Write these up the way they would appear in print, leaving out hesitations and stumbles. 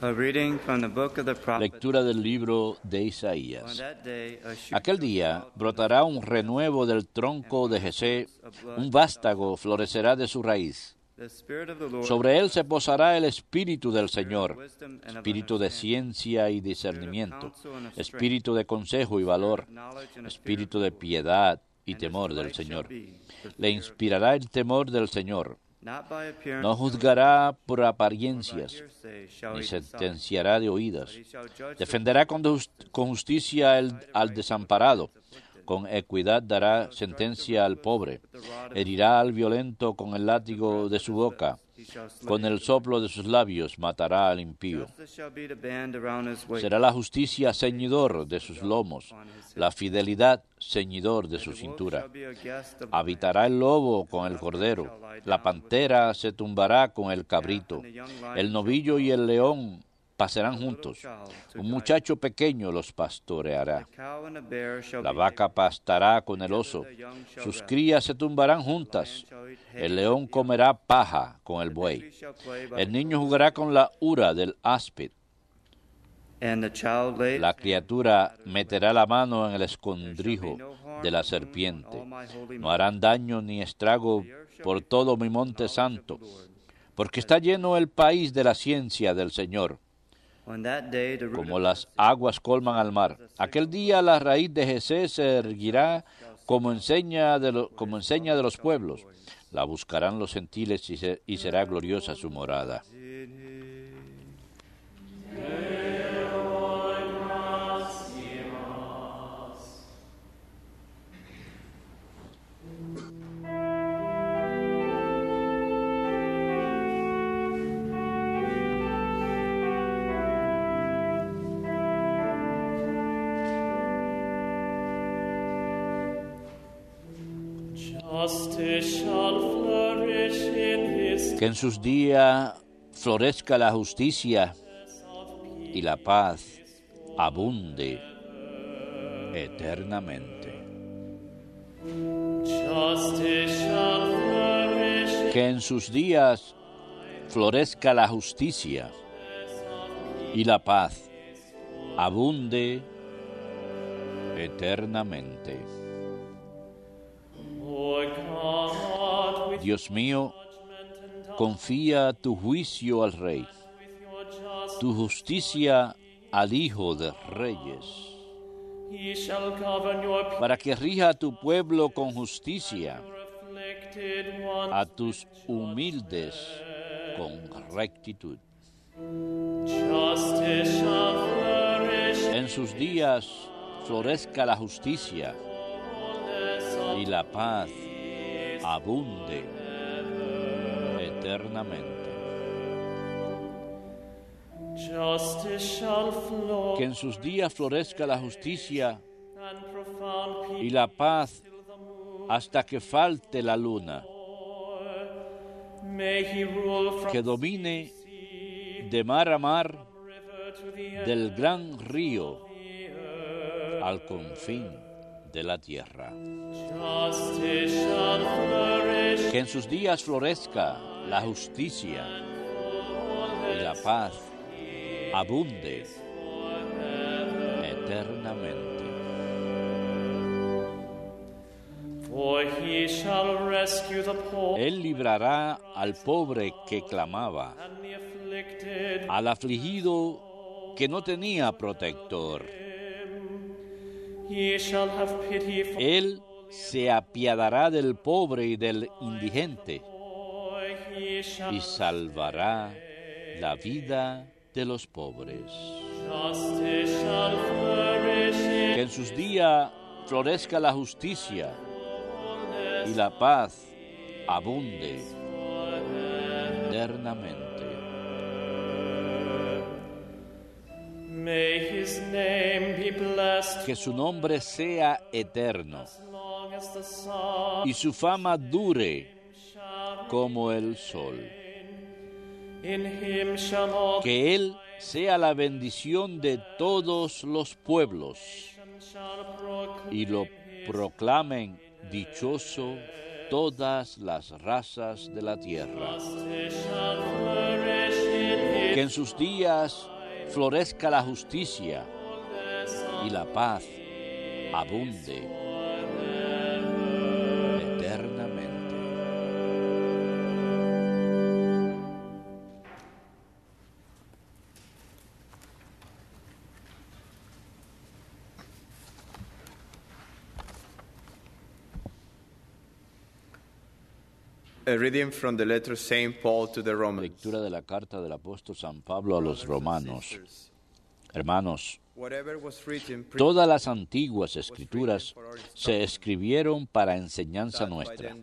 A reading from the book of the prophet. Lectura del libro de On Isaías. that day, a shoot Aquel shall día sprout brotará un renuevo del tronco de Jesé, un vástago florecerá de su raíz. The Spirit of the Lord Sobre él se posará el espíritu del Spirit of Señor, wisdom and of espíritu de understanding, ciencia y discernimiento, espíritu de consejo y valor, espíritu de piedad y temor del Señor. Le inspirará el temor del Señor. Not by appearance, No juzgará por nor by apariencias, hearsay shall ni he decide, sentenciará de oídas. but he shall judge the Defenderá con justicia al desamparado. Con equidad dará sentencia al pobre. Herirá al violento con el látigo de su boca. Con el soplo de sus labios matará al impío. justice shall be the band around his waist. Será la justicia ceñidor de sus lomos, la fidelidad ceñidor de su cintura. Shall be a guest of Habitará el lobo con el cordero, la pantera se tumbará con el cabrito, el novillo y el león pasarán juntos, un muchacho pequeño los pastoreará. cow and a bear shall La be vaca pastará con el oso, sus crías se tumbarán juntas, el león comerá paja con el buey, shall play by el niño jugará con la ura del áspid, and the child laid la criatura meterá la mano en el escondrijo de la serpiente. No harán daño ni estrago por todo mi monte santo, porque está lleno el país de la ciencia del Señor. on that day the root Como of las aguas colman al mar. Aquel día la raíz de Jesé se erguirá como enseña de los pueblos. La buscarán los gentiles y será gloriosa su morada. Justice shall flourish in his Que en sus días florezca la justicia y la paz abunde eternamente. justice shall flourish Que en sus días florezca la justicia y la paz abunde eternamente. O God, with Dios mío, confía tu juicio al Rey, your justice tu justicia al Hijo de Reyes, he shall govern your people, para que rija a tu pueblo con justicia, afflicted one. a tus humildes con rectitud. Justice shall flourish En sus días florezca la justicia y la paz abunde eternamente. Justice shall flow Que en sus días florezca la justicia and profound peace y la paz hasta que falte la luna, may he rule from que domine de mar a mar, river to the end. del gran río al confín de la tierra. Justice shall flourish Que en sus días florezca la justicia y la paz abunde eternamente. for he shall rescue the poor Él librará al pobre que clamaba, and the afflicted. al afligido que no tenía protector. He shall have pity for Él se apiadará del pobre y del indigente he shall y salvará la vida de los pobres. justice shall flourish Que en sus días florezca la justicia y la paz abunde eternamente. may his name be blessed Que su nombre sea eterno as long as the sun y su fama dure como el sol. in him shall all Que Él sea la bendición de todos los pueblos shall proclaim. y lo proclamen dichoso todas las razas de la tierra. Justice shall flourish in his que en sus días florezca la justicia y la paz abunde eternamente. A reading from the letter of St. Paul to the Romans. Lectura de la carta del apóstol San Pablo a los romanos. Hermanos, Whatever was written todas las antiguas escrituras se escribieron para enseñanza nuestra,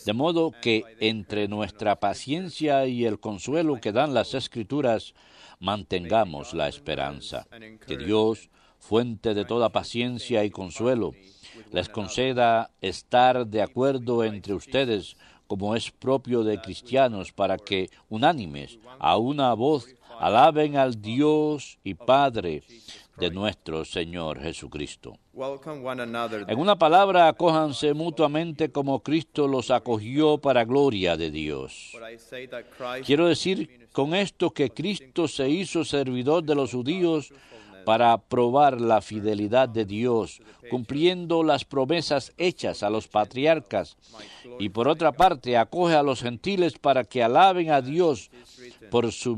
de modo que entre nuestra paciencia y el consuelo que dan las escrituras, mantengamos la esperanza. Que Dios, fuente de toda paciencia y consuelo, les conceda estar de acuerdo entre ustedes, como es propio de cristianos, para que, unánimes, a una voz, alaben al Dios y Padre de nuestro Señor Jesucristo. welcome one another. En una palabra, acójanse mutuamente como Cristo los acogió para gloria de Dios. For I say that Christ Quiero decir con esto que Cristo se hizo servidor de los judíos para probar la fidelidad de Dios, cumpliendo las promesas hechas a los patriarcas, y por otra parte acoge a los gentiles para que alaben a Dios por su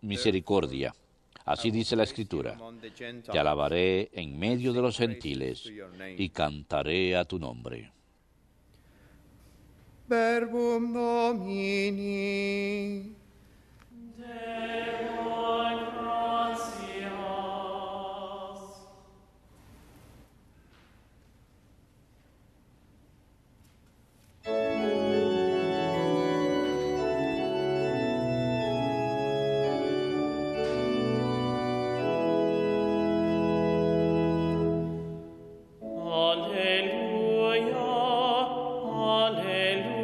misericordia. Así dice la Escritura: among the Gentiles. te alabaré en medio de los gentiles y cantaré a tu nombre. Verbum Domini. Alleluia, alleluia,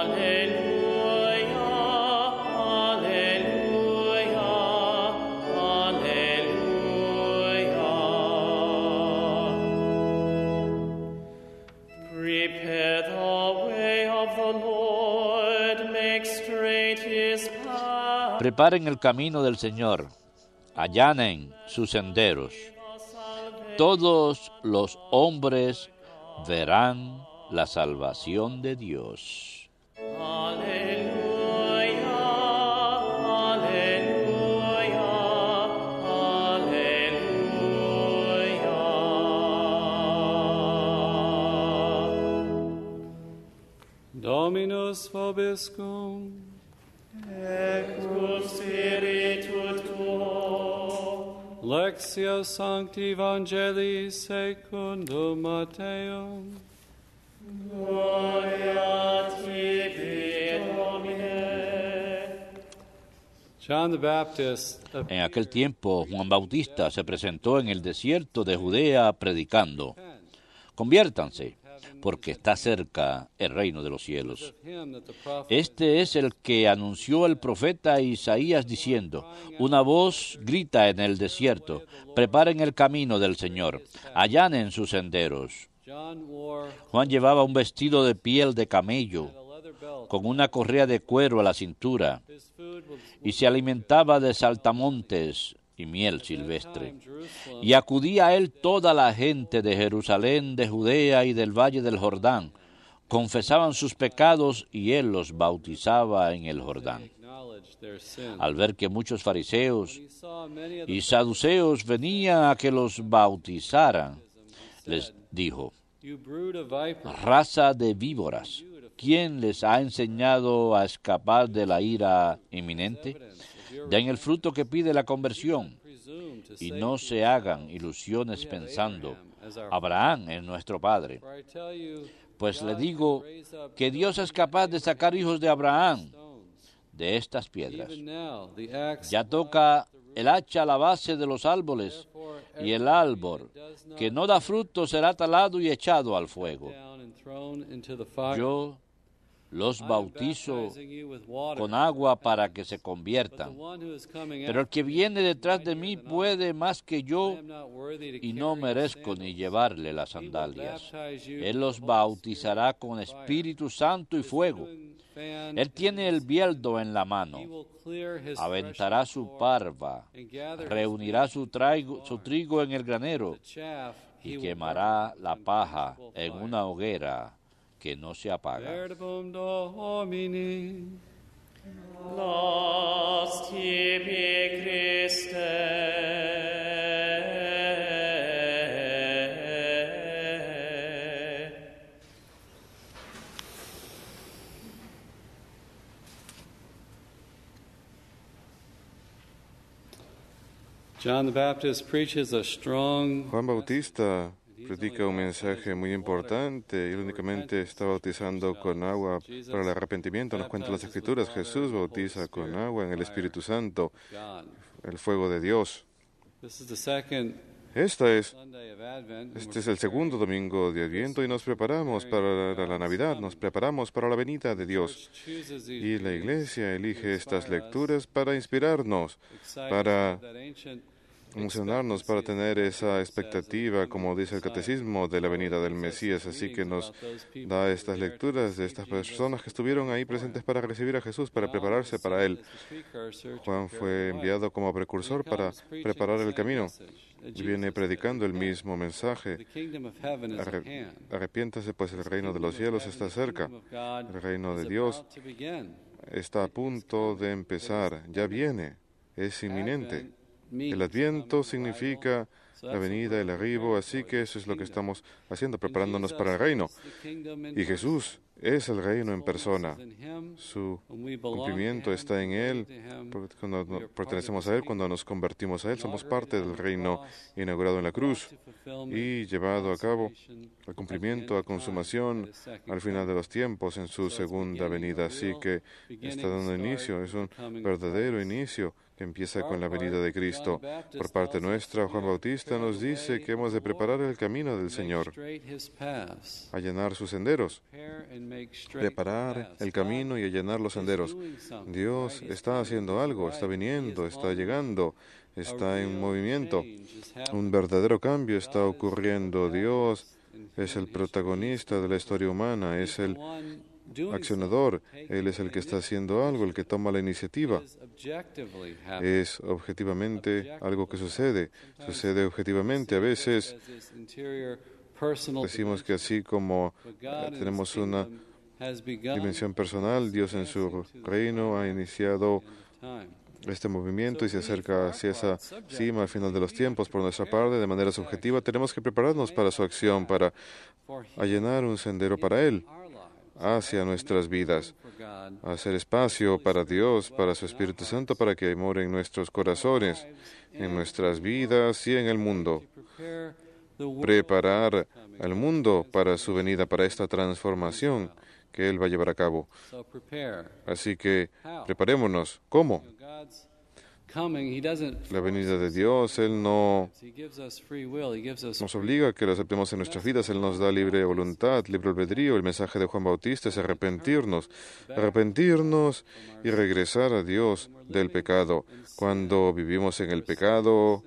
alleluia. Alleluia, alleluia, alleluia. Prepare the way of the Lord, make straight his path. Preparen el camino del Señor, allanen sus senderos. Todos los hombres verán la salvación de Dios. Alleluia, alleluia, alleluia. Dominus vobiscum. Et cum spiritu tuo. Lectio Sancti Evangelii secundum Matteum. Gloria tibi, Domine. John the Baptist En aquel tiempo, Juan Bautista se presentó en el desierto de Judea predicando: conviértanse, porque está cerca el reino de los cielos. him that the prophet Este es el que anunció el profeta Isaías diciendo: una voz grita en el desierto, preparen el camino del Señor, allanen sus senderos. John wore Juan llevaba un vestido de piel de camello, a leather belt. con una correa de cuero a la cintura, His food was y se alimentaba de saltamontes y miel silvestre. in Jerusalem. Y acudía a él toda la gente de Jerusalén, de Judea y del valle del Jordán. Confesaban sus pecados y él los bautizaba en el Jordán. Acknowledged their sin. Al ver que muchos fariseos He saw many of y the saduceos venían a que los bautizaran, les dijo: you brood of vipers. raza de víboras, ¿quién les ha enseñado a escapar de la ira inminente? Den el fruto que pide la conversión, Presume to y say, no se hagan ilusiones pensando: Abraham es nuestro padre. for I tell you, Pues le God digo can raise up que Dios es capaz de sacar hijos de Abraham stones. de estas piedras. Even now, the axe Ya toca el hacha a la base de los árboles, y el árbol que no da fruto será talado y echado al fuego. down and thrown into the fire. Yo los bautizo baptizing you with water, con agua para que se but the conviertan. one who is coming Pero el que viene detrás de mightier mí than I, puede más que I yo am not worthy to y no carry his merezco ni sandals. llevarle las He will sandalias. baptize you Él with los the Holy bautizará Spirit con and fire. Espíritu Santo y His fuego. winnowing fan Él in tiene el his bieldo en la hand. mano, He will clear his aventará threshing su floor parva, and gather his reunirá wheat su into the barn. trigo en el granero The chaff he y will quemará burn la with paja unquenchable en fire. una hoguera que no se apaga. Verbum Domini. Nos tibi Christe. John the Baptist preaches a strong Juan Bautista predica un mensaje muy importante. Él únicamente está bautizando con agua para el arrepentimiento. Nos cuentan las Escrituras. Jesús bautiza con agua en el Espíritu Santo, God. el fuego de Dios. This is the second Este Sunday of Advent. and es we're el segundo domingo de Adviento y nos preparamos para la Navidad, nos preparamos para la venida de Dios. chooses these Y la readings Iglesia elige estas inspire us, lecturas para inspirarnos, excite para us with that ancient emocionarnos, para tener esa expectativa, como dice el Catecismo, de la venida del Mesías. Así que nos da estas lecturas de estas personas que estuvieron ahí presentes para recibir a Jesús, para prepararse para Él. Juan fue enviado como precursor para preparar el camino y viene predicando el mismo mensaje. Arrepiéntase, pues el reino de los cielos está cerca. El reino de Dios está a punto de empezar, ya viene, es inminente. El Adviento significa la venida, el arribo, así que eso es lo que estamos haciendo, preparándonos para el reino. Y Jesús es el reino en persona. Su cumplimiento está en Él. Porque cuando pertenecemos a Él, cuando nos convertimos a Él, somos parte del reino inaugurado en la cruz y llevado a cabo al cumplimiento, a consumación, al final de los tiempos, en su segunda venida. Así que está dando inicio, es un verdadero inicio que empieza con la venida de Cristo. Por parte nuestra, Juan Bautista nos dice que hemos de preparar el camino del Señor, allanar sus senderos, preparar el camino y allanar los senderos. Dios está haciendo algo, está viniendo, está llegando, está en movimiento. Un verdadero cambio está ocurriendo. Dios es el protagonista de la historia humana, es el accionador. Él es el que está haciendo algo, el que toma la iniciativa. Es objetivamente algo que sucede objetivamente. A veces decimos que así como tenemos una dimensión personal, Dios en su reino ha iniciado este movimiento y se acerca hacia esa cima al final de los tiempos. Por nuestra parte, de manera subjetiva, tenemos que prepararnos para su acción, para allanar un sendero para Él, hacia nuestras vidas, hacer espacio para Dios, para su Espíritu Santo, para que more en nuestros corazones, en nuestras vidas y en el mundo. Preparar al mundo para su venida, para esta transformación que Él va a llevar a cabo. Así que preparémonos. ¿Cómo? La venida de Dios, Él no nos obliga a que lo aceptemos en nuestras vidas. Él nos da libre voluntad, libre albedrío. El mensaje de Juan Bautista es arrepentirnos y regresar a Dios del pecado. Cuando vivimos en el pecado,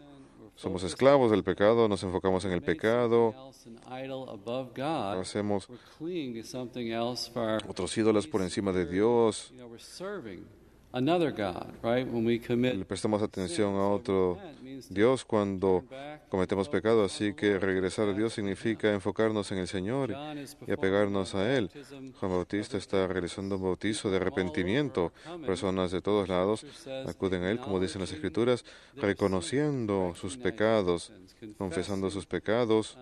somos esclavos del pecado, nos enfocamos en el pecado, hacemos otros ídolos por encima de Dios, le prestamos atención a otro Dios cuando cometemos pecado. Así que regresar a Dios significa enfocarnos en el Señor y apegarnos a Él. Juan Bautista está realizando un bautizo de arrepentimiento. Personas de todos lados acuden a Él, como dicen las Escrituras, reconociendo sus pecados, confesando sus pecados.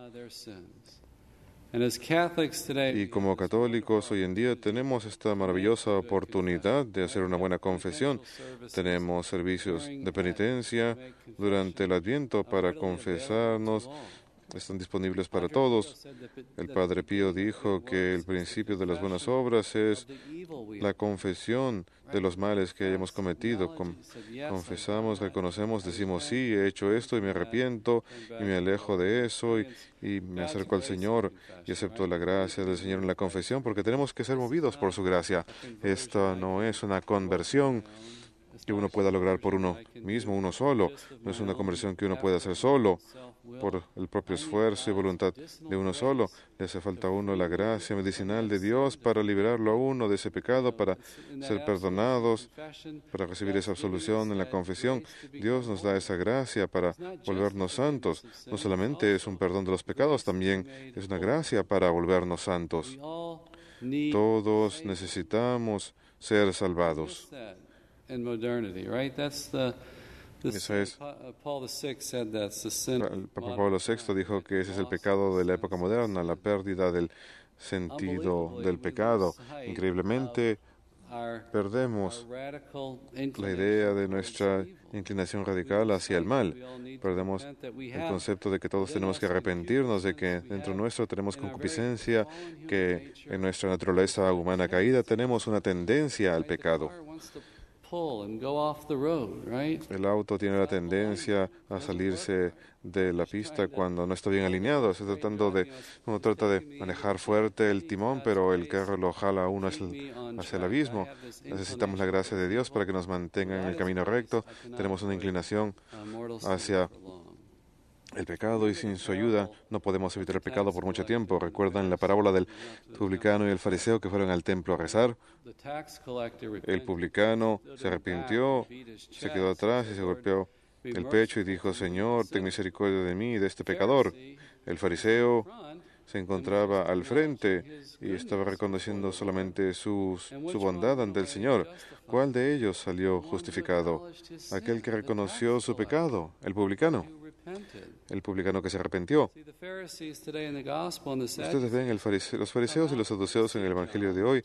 Y como católicos hoy en día tenemos esta maravillosa oportunidad de hacer una buena confesión. Tenemos servicios de penitencia durante el Adviento para confesarnos están disponibles para todos. El Padre Pío dijo que el principio de las buenas obras es la confesión de los males que hayamos cometido. Confesamos, reconocemos, decimos sí, he hecho esto y me arrepiento y me alejo de eso y me acerco al Señor y acepto la gracia del Señor en la confesión, porque tenemos que ser movidos por su gracia. Esta no es una conversión que uno pueda lograr por uno mismo, uno solo. No es una conversión que uno pueda hacer solo, por el propio esfuerzo y voluntad de uno solo. Le hace falta a uno la gracia medicinal de Dios para liberarlo a uno de ese pecado, para ser perdonados, para recibir esa absolución en la confesión. Dios nos da esa gracia para volvernos santos. No solamente es un perdón de los pecados, también es una gracia para volvernos santos. Todos necesitamos ser salvados. Esa es. El Papa Pablo VI dijo que ese es el pecado de la época moderna, la pérdida del sentido del pecado. Increíblemente, perdemos la idea de nuestra inclinación radical hacia el mal. Perdemos el concepto de que todos tenemos que arrepentirnos, de que dentro nuestro tenemos concupiscencia, que en nuestra naturaleza humana caída tenemos una tendencia al pecado. El auto tiene la tendencia a salirse de la pista cuando no está bien alineado. Uno trata de manejar fuerte el timón, pero el carro lo jala a uno hacia el abismo. Necesitamos la gracia de Dios para que nos mantenga en el camino recto. Tenemos una inclinación hacia el pecado y sin su ayuda no podemos evitar el pecado por mucho tiempo. ¿Recuerdan la parábola del publicano y el fariseo que fueron al templo a rezar? El publicano se arrepintió, se quedó atrás y se golpeó el pecho y dijo: Señor, ten misericordia de mí y de este pecador. El fariseo se encontraba al frente y estaba reconociendo solamente su bondad ante el Señor. ¿Cuál de ellos salió justificado? Aquel que reconoció su pecado, el publicano. El publicano que se arrepintió. Ustedes ven, los fariseos y los saduceos en el Evangelio de hoy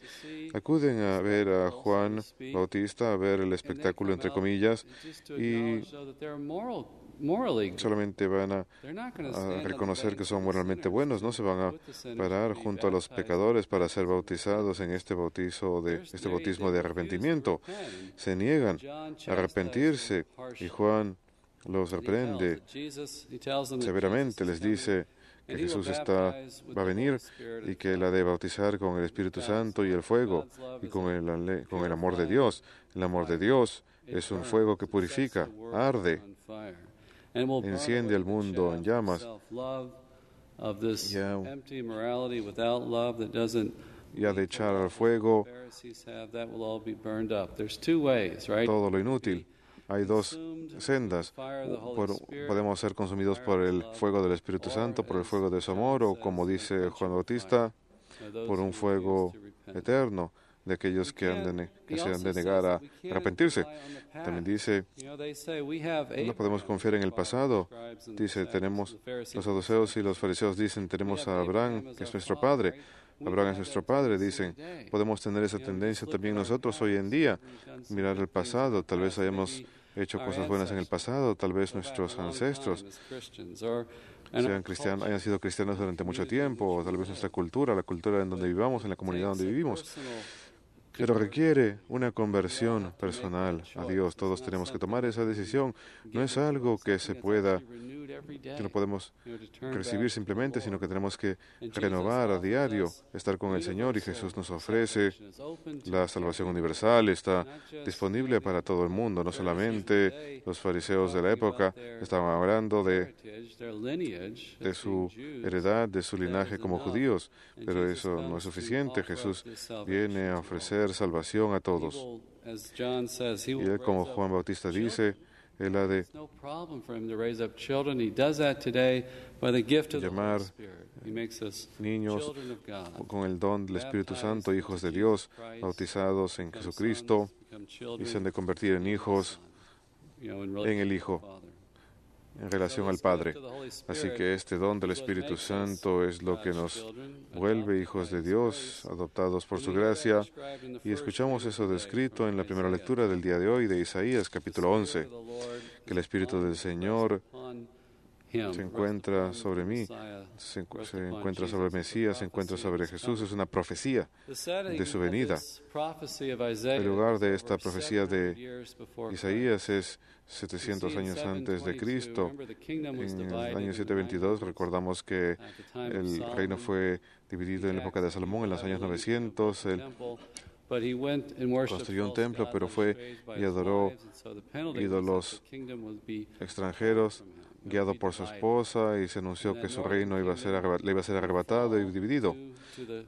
acuden a ver a Juan Bautista, a ver el espectáculo, entre comillas, y solamente van a reconocer que son moralmente buenos. No se van a parar junto a los pecadores para ser bautizados en este bautismo de arrepentimiento. Se niegan a arrepentirse y Juan los reprende severamente, les dice que Jesús va a venir y que él ha de bautizar con el Espíritu Santo y el fuego y con el amor de Dios. El amor de Dios es un fuego que purifica, arde, enciende al mundo en llamas. Y ha de echar al fuego todo lo inútil. Hay dos sendas. Podemos ser consumidos por el fuego del Espíritu Santo, por el fuego de su amor, o como dice Juan Bautista, por un fuego eterno de aquellos que se han de negar a arrepentirse. También dice, no podemos confiar en el pasado. Dice, los saduceos y los fariseos dicen, tenemos a Abraham, que es nuestro padre. Abraham es nuestro padre, dicen. Podemos tener esa tendencia también nosotros hoy en día, mirar el pasado. Tal vez hayamos hecho cosas buenas en el pasado, tal vez nuestros ancestros hayan sido cristianos durante mucho tiempo, o tal vez nuestra cultura, la cultura en donde vivamos, en la comunidad donde vivimos. Pero requiere una conversión personal a Dios. Todos tenemos que tomar esa decisión. No es algo que no podemos recibir simplemente, sino que tenemos que renovar a diario, estar con el Señor, y Jesús nos ofrece la salvación universal. Está disponible para todo el mundo, no solamente los fariseos de la época estaban hablando de su heredad, de su linaje como judíos, pero eso no es suficiente. Jesús viene a ofrecer salvación a todos. Y él, como Juan Bautista dice, él ha de llamar niños con el don del Espíritu Santo, hijos de Dios, bautizados en Jesucristo, y se han de convertir en hijos en el Hijo, en relación al Padre. Así que este don del Espíritu Santo es lo que nos vuelve hijos de Dios, adoptados por su gracia. Y escuchamos eso descrito en la primera lectura del día de hoy de Isaías, capítulo 11, que el Espíritu del Señor se encuentra sobre mí, se encuentra sobre el Mesías, se encuentra sobre Jesús. Es una profecía de su venida. El lugar de esta profecía de Isaías es 700 años antes de Cristo. En el año 722 recordamos que el reino fue dividido en la época de Salomón. En los años 900 él construyó un templo, pero fue y adoró ídolos extranjeros, guiado por su esposa, y se anunció que su reino le iba a ser arrebatado y dividido.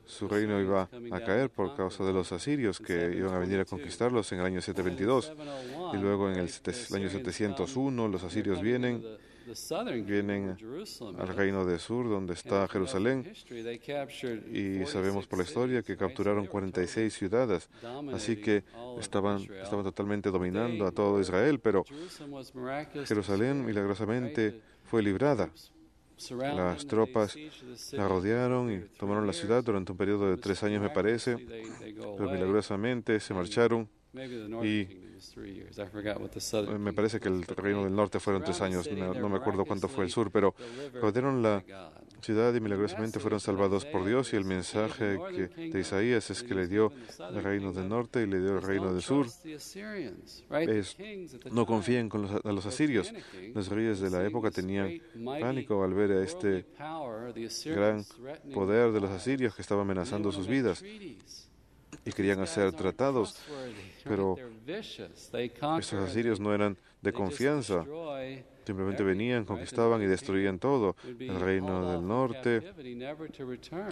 Su reino iba a caer por causa de los asirios que iban a venir a conquistarlos en el año 722. Y luego en el año 701 los asirios vienen al reino del sur, donde está Jerusalén, y sabemos por la historia que capturaron 46 ciudades, así que estaban totalmente dominando a todo Israel, pero Jerusalén milagrosamente fue librada. Las tropas la rodearon y tomaron la ciudad durante un periodo de 3 años, me parece, pero milagrosamente se marcharon. Y me parece que el reino del norte fueron 3 años, no me acuerdo cuánto fue el sur, pero rodearon la ciudad y milagrosamente fueron salvados por Dios. Y el mensaje de Isaías es que le dio el reino del norte y le dio el reino del sur. No confíen a los asirios. Los reyes de la época tenían pánico al ver a este gran poder de los asirios que estaba amenazando sus vidas, y querían hacer tratados, pero estos asirios no eran de confianza. Simplemente venían, conquistaban y destruían todo. El reino del norte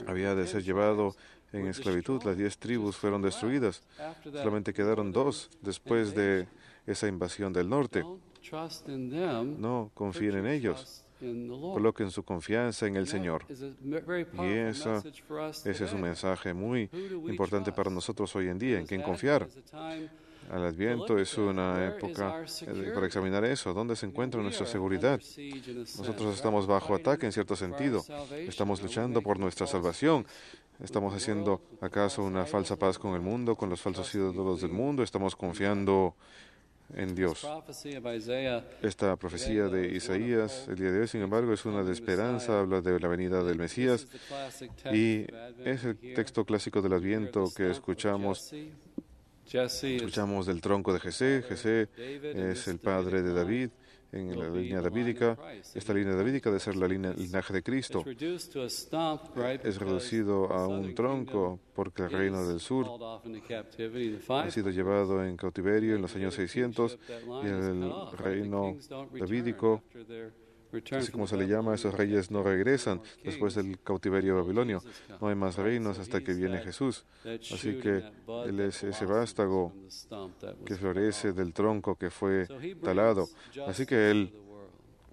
había de ser llevado en esclavitud. Las 10 tribus fueron destruidas. Solamente quedaron 2 después de esa invasión del norte. No confíen en ellos. Coloquen su confianza en el Señor. Y ese es un mensaje muy importante para nosotros hoy en día, en quién confiar. El Adviento es una época para examinar eso. ¿Dónde se encuentra nuestra seguridad? Nosotros estamos bajo ataque en cierto sentido. Estamos luchando por nuestra salvación. ¿Estamos haciendo acaso una falsa paz con el mundo, con los falsos ídolos del mundo? ¿Estamos confiando en Dios? Esta profecía de Isaías el día de hoy, sin embargo, es una de esperanza, habla de la venida del Mesías, y es el texto clásico del Adviento que escuchamos del tronco de Jesé. Jesé es el padre de David en la línea davídica. Esta línea davídica debe ser el linaje de Cristo. Es reducido a un tronco porque el reino del sur ha sido llevado en cautiverio en los años 600, y el reino davídico, así como se le llama, esos reyes no regresan después del cautiverio babilonio. No hay más reinos hasta que viene Jesús. Así que Él es ese vástago que florece del tronco que fue talado. Así que Él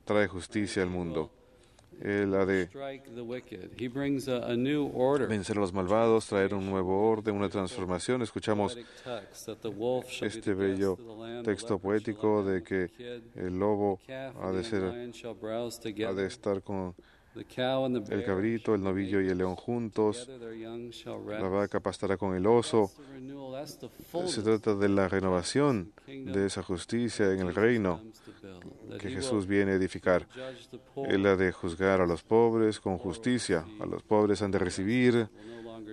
trae justicia al mundo. Él ha de vencer a los malvados, traer un nuevo orden, una transformación. Escuchamos este bello texto poético de que el lobo ha de estar con el cabrito, el novillo y el león juntos. La vaca pastará con el oso. Se trata de la renovación de esa justicia en el reino que Jesús viene a edificar. Él ha de juzgar a los pobres con justicia. A los pobres han de recibir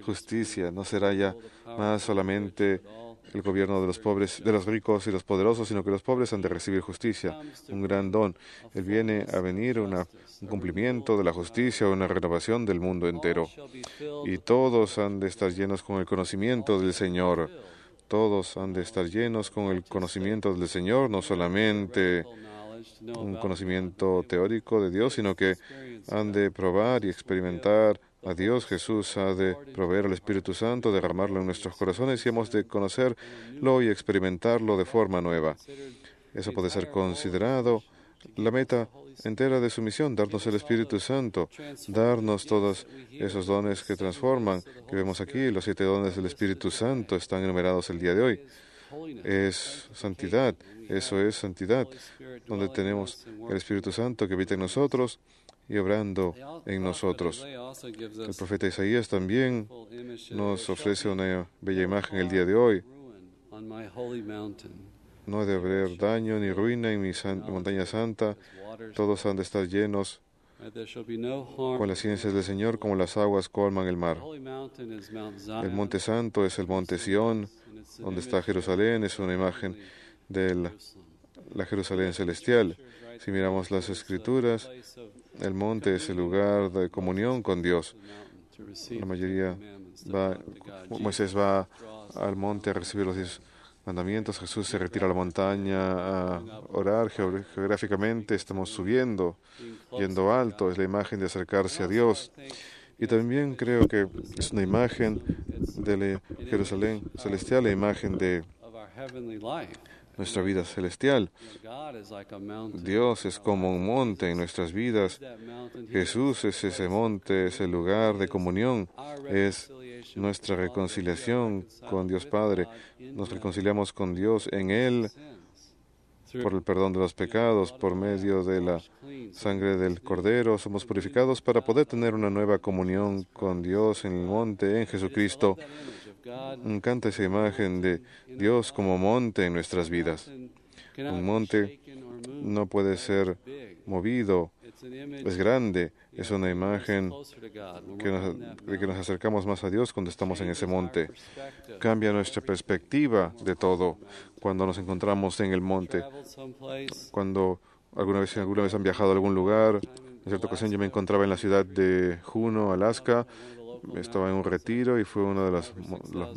justicia. No será ya más solamente el gobierno de los pobres, de los ricos y los poderosos, sino que los pobres han de recibir justicia, un gran don. Él viene a venir un cumplimiento de la justicia, una renovación del mundo entero. Y todos han de estar llenos con el conocimiento del Señor. Todos han de estar llenos con el conocimiento del Señor, no solamente un conocimiento teórico de Dios, sino que han de probar y experimentar a Dios. Jesús ha de proveer al Espíritu Santo, derramarlo en nuestros corazones, y hemos de conocerlo y experimentarlo de forma nueva. Eso puede ser considerado la meta entera de su misión, darnos el Espíritu Santo, darnos todos esos dones que transforman, que vemos aquí. Los 7 dones del Espíritu Santo están enumerados el día de hoy. Es santidad, eso es santidad, donde tenemos el Espíritu Santo que habita en nosotros y obrando en nosotros. El profeta Isaías también nos ofrece una bella imagen el día de hoy. No debe haber daño ni ruina en mi montaña santa. Todos han de estar llenos con las ciencias del Señor, como las aguas colman el mar. El monte santo es el monte Sión, donde está Jerusalén. Es una imagen de la Jerusalén celestial. Si miramos las Escrituras, el monte es el lugar de comunión con Dios. La mayoría Moisés va al monte a recibir los 10 mandamientos. Jesús se retira a la montaña a orar. Geográficamente estamos subiendo, yendo alto. Es la imagen de acercarse a Dios. Y también creo que es una imagen de la Jerusalén celestial, la imagen de nuestra vida celestial. Dios es como un monte en nuestras vidas. Jesús es ese monte, es el lugar de comunión, es nuestra reconciliación con Dios Padre. Nos reconciliamos con Dios en Él por el perdón de los pecados, por medio de la sangre del Cordero. Somos purificados para poder tener una nueva comunión con Dios en el monte, en Jesucristo. Me encanta esa imagen de Dios como monte en nuestras vidas. Un monte no puede ser movido, es grande, es una imagen de que nos acercamos más a Dios cuando estamos en ese monte. Cambia nuestra perspectiva de todo cuando nos encontramos en el monte. Cuando alguna vez han viajado a algún lugar, en cierta ocasión yo me encontraba en la ciudad de Juneau, Alaska. Estaba en un retiro y fue una de las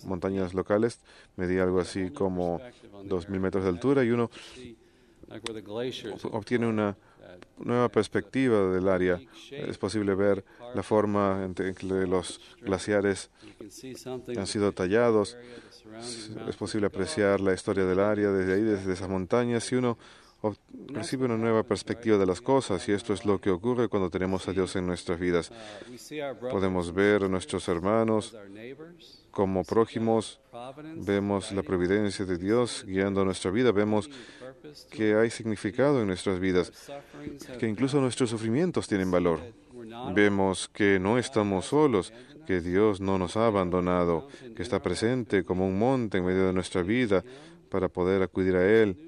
montañas locales. Medía algo así como 2,000 metros de altura y uno obtiene una nueva perspectiva del área. Es posible ver la forma en que los glaciares han sido tallados. Es posible apreciar la historia del área desde ahí, desde esas montañas, y uno recibe una nueva perspectiva de las cosas, y esto es lo que ocurre cuando tenemos a Dios en nuestras vidas. Podemos ver a nuestros hermanos como prójimos, vemos la providencia de Dios guiando nuestra vida, vemos que hay significado en nuestras vidas, que incluso nuestros sufrimientos tienen valor. Vemos que no estamos solos, que Dios no nos ha abandonado, que está presente como un monte en medio de nuestra vida para poder acudir a Él.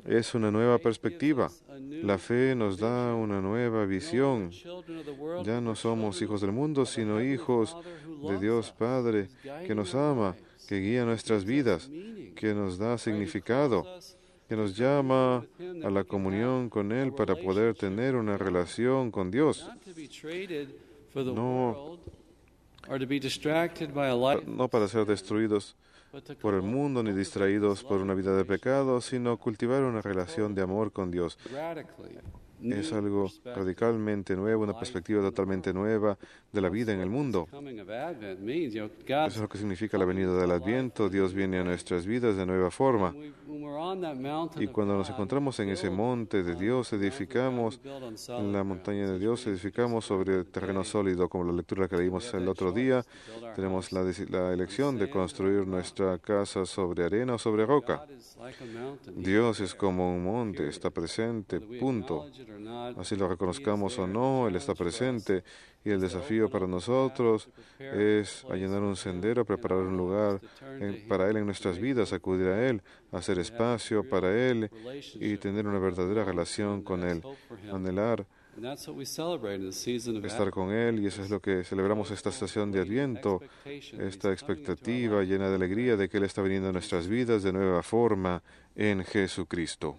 Es una nueva perspectiva. La fe nos da una nueva visión. Ya no somos hijos del mundo, sino hijos de Dios Padre, que nos ama, que guía nuestras vidas, que nos da significado, que nos llama a la comunión con Él para poder tener una relación con Dios. No para ser destruidos por el mundo ni distraídos por una vida de pecado, sino cultivar una relación de amor con Dios. Es algo radicalmente nuevo, una perspectiva totalmente nueva de la vida en el mundo. Eso es lo que significa la venida del Adviento. Dios viene a nuestras vidas de nueva forma. Y cuando nos encontramos en ese monte de Dios, edificamos, en la montaña de Dios, edificamos sobre terreno sólido, como la lectura que leímos el otro día. Tenemos la elección de construir nuestra casa sobre arena o sobre roca. Dios es como un monte, está presente, punto. Así lo reconozcamos o no, Él está presente, y el desafío para nosotros es allanar un sendero, preparar un lugar para Él en nuestras vidas, acudir a Él, hacer espacio para Él y tener una verdadera relación con Él, anhelar estar con Él, y eso es lo que celebramos esta estación de Adviento, esta expectativa llena de alegría de que Él está viniendo a nuestras vidas de nueva forma en Jesucristo.